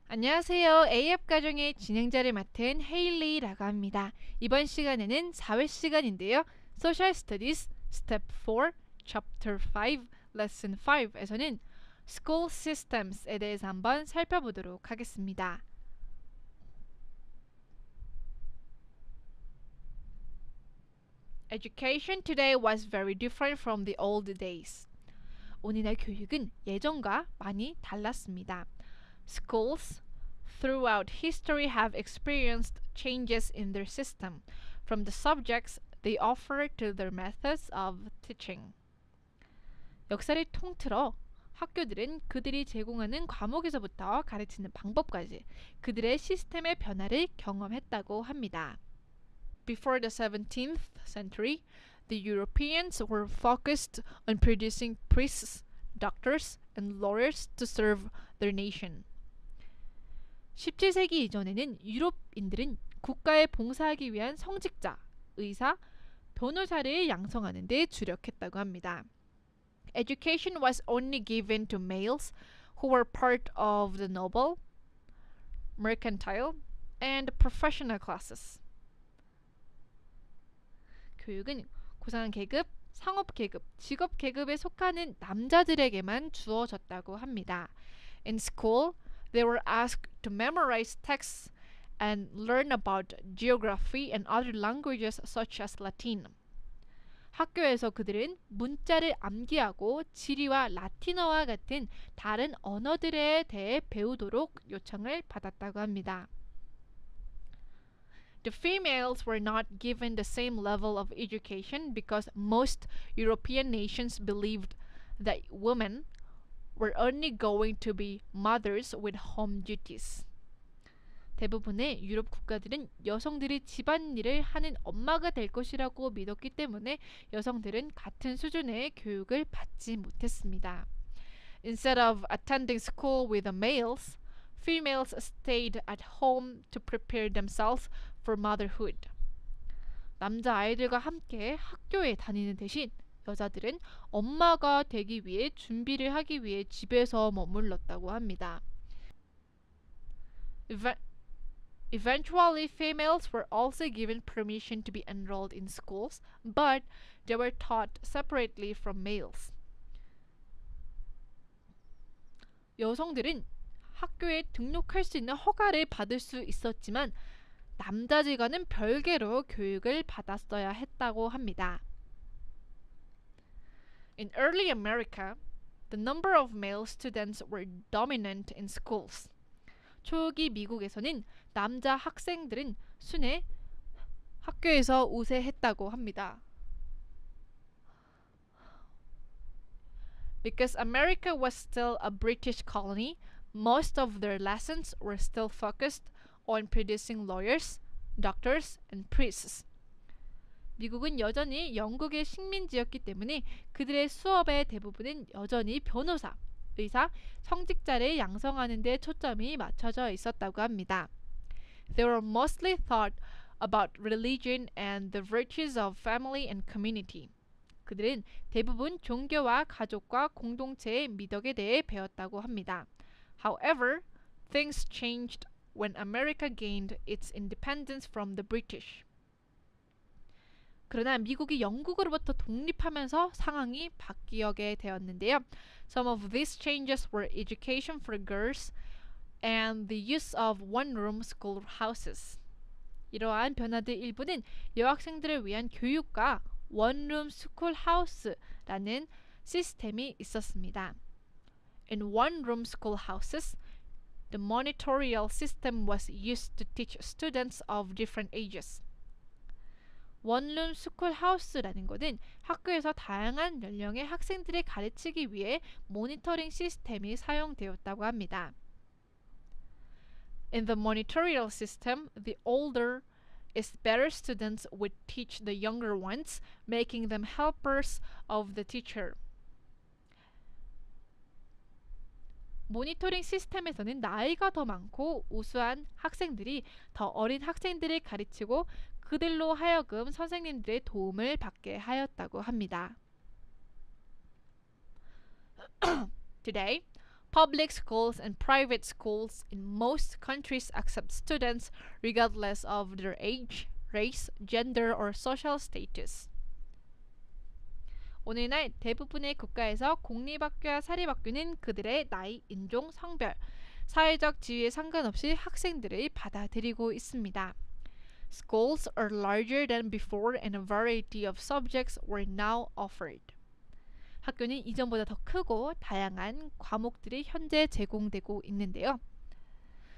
안녕하세요. A앱 가정의 진행자를 맡은 헤일리라고 합니다. 이번 시간에는 4회 시간인데요. Social Studies Step 4, Chapter 5, Lesson 5에서는 School Systems에 대해서 한번 살펴보도록 하겠습니다. Education today was very different from the old days. 오늘날 교육은 예전과 많이 달랐습니다. Schools throughout history have experienced changes in their system, from the subjects they offer to their methods of teaching. 역사를 통틀어 학교들은 그들이 제공하는 과목에서부터 가르치는 방법까지 그들의 시스템의 변화를 경험했다고 합니다. Before the 17th century, the Europeans were focused on producing priests, doctors, and lawyers to serve their nation. 17세기 이전에는 유럽인들은 국가에 봉사하기 위한 성직자, 의사, 변호사를 양성하는 데 주력했다고 합니다. Education was only given to males who were part of the noble, mercantile, and professional classes. 교육은 고상한 계급, 상업 계급, 직업 계급에 속하는 남자들에게만 주어졌다고 합니다. In school, they were asked to memorize texts and learn about geography and other languages such as Latin. 학교에서 그들은 문자를 암기하고 지리와 라틴어와 같은 다른 언어들에 대해 배우도록 요청을 받았다고 합니다. The females were not given the same level of education because most European nations believed that women were only going to be mothers with home duties. 대부분의 유럽 국가들은 여성들이 집안일을 하는 엄마가 될 것이라고 믿었기 때문에 여성들은 같은 수준의 교육을 받지 못했습니다. Instead of attending school with the males, females stayed at home to prepare themselves for motherhood. 남자 아이들과 함께 학교에 다니는 대신 여자들은 엄마가 되기 위해 준비를 하기 위해 집에서 머물렀다고 합니다. Eventually, females were also given permission to be enrolled in schools, but they were taught separately from males. 여성들은 학교에 등록할 수 있는 허가를 받을 수 있었지만 남자들과는 별개로 교육을 받았어야 했다고 합니다. In early America, the number of male students were dominant in schools. 초기 미국에서는 남자 학생들은 순에 학교에서 우세했다고 합니다. Because America was still a British colony, most of their lessons were still focused on producing lawyers, doctors, and priests. 미국은 여전히 영국의 식민지였기 때문에 그들의 수업의 대부분은 여전히 변호사, 의사, 성직자를 양성하는 데 초점이 맞춰져 있었다고 합니다. They were mostly taught about religion and the virtues of family and community. 그들은 대부분 종교와 가족과 공동체의 미덕에 대해 배웠다고 합니다. However, things changed when America gained its independence from the British. 그러나 미국이 영국으로부터 독립하면서 상황이 바뀌게 되었는데요. Some of these changes were education for girls and the use of one-room schoolhouses. 이러한 변화들 일부는 여학생들을 위한 교육과 원룸 스쿨하우스라는 시스템이 있었습니다. In one-room schoolhouses, the monitorial system was used to teach students of different ages. 원룸 스쿨하우스라는 것은 학교에서 다양한 연령의 학생들을 가르치기 위해 모니터링 시스템이 사용되었다고 합니다. In the monitorial system, the older is better students would teach the younger ones, making them helpers of the teacher. 모니터링 시스템에서는 나이가 더 많고 우수한 학생들이 더 어린 학생들을 가르치고 그들로 하여금 선생님들의 도움을 받게 하였다고 합니다. Today, Public schools and private schools in most countries accept students regardless of their age, race, gender, or social status. 오늘날 대부분의 국가에서 공립학교와 사립학교는 그들의 나이, 인종, 성별, 사회적 지위에 상관없이 학생들을 받아들이고 있습니다. Schools are larger than before and a variety of subjects were now offered. 학교는 이전보다 더 크고 다양한 과목들이 현재 제공되고 있는데요.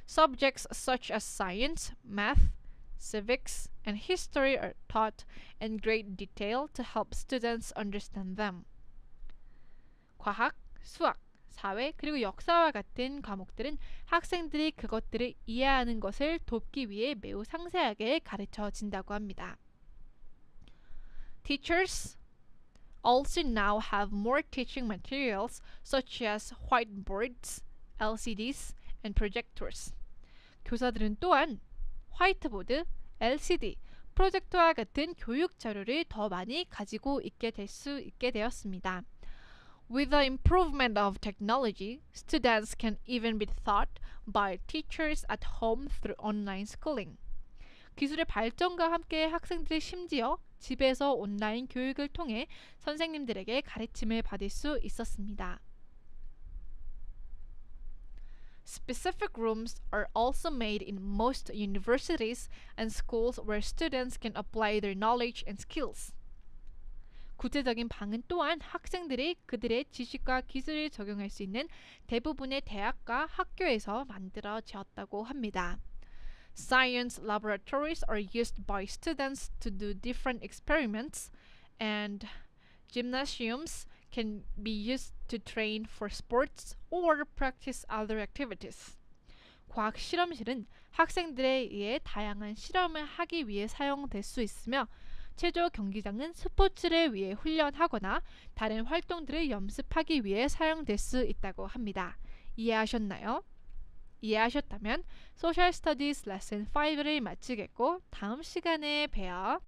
Subjects such as science, math, civics, and history are taught in great detail to help students understand them. 과학, 수학, 사회, 그리고 역사와 같은 과목들은 학생들이 그것들을 이해하는 것을 돕기 위해 매우 상세하게 가르쳐진다고 합니다. Teachers also now have more teaching materials such as whiteboards, LCDs, and projectors. 교사들은 또한 화이트보드, LCD, 프로젝터와 같은 교육 자료를 더 많이 가지고 있게 될 수 있게 되었습니다. With the improvement of technology, students can even be taught by teachers at home through online schooling. 기술의 발전과 함께 학생들이 심지어 집에서 온라인 교육을 통해 선생님들에게 가르침을 받을 수 있었습니다. Specific rooms are also made in most universities and schools where students can apply their knowledge and skills. 구체적인 방은 또한 학생들이 그들의 지식과 기술을 적용할 수 있는 대부분의 대학과 학교에서 만들어졌다고 합니다. Science laboratories are used by students to do different experiments, and gymnasiums can be used to train for sports or practice other activities. 과학 실험실은 학생들에 의해 다양한 실험을 하기 위해 사용될 수 있으며 체조 경기장은 스포츠를 위해 훈련하거나 다른 활동들을 연습하기 위해 사용될 수 있다고 합니다. 이해하셨나요? 이해하셨다면 Social Studies Lesson 5를 마치겠고 다음 시간에 봬요.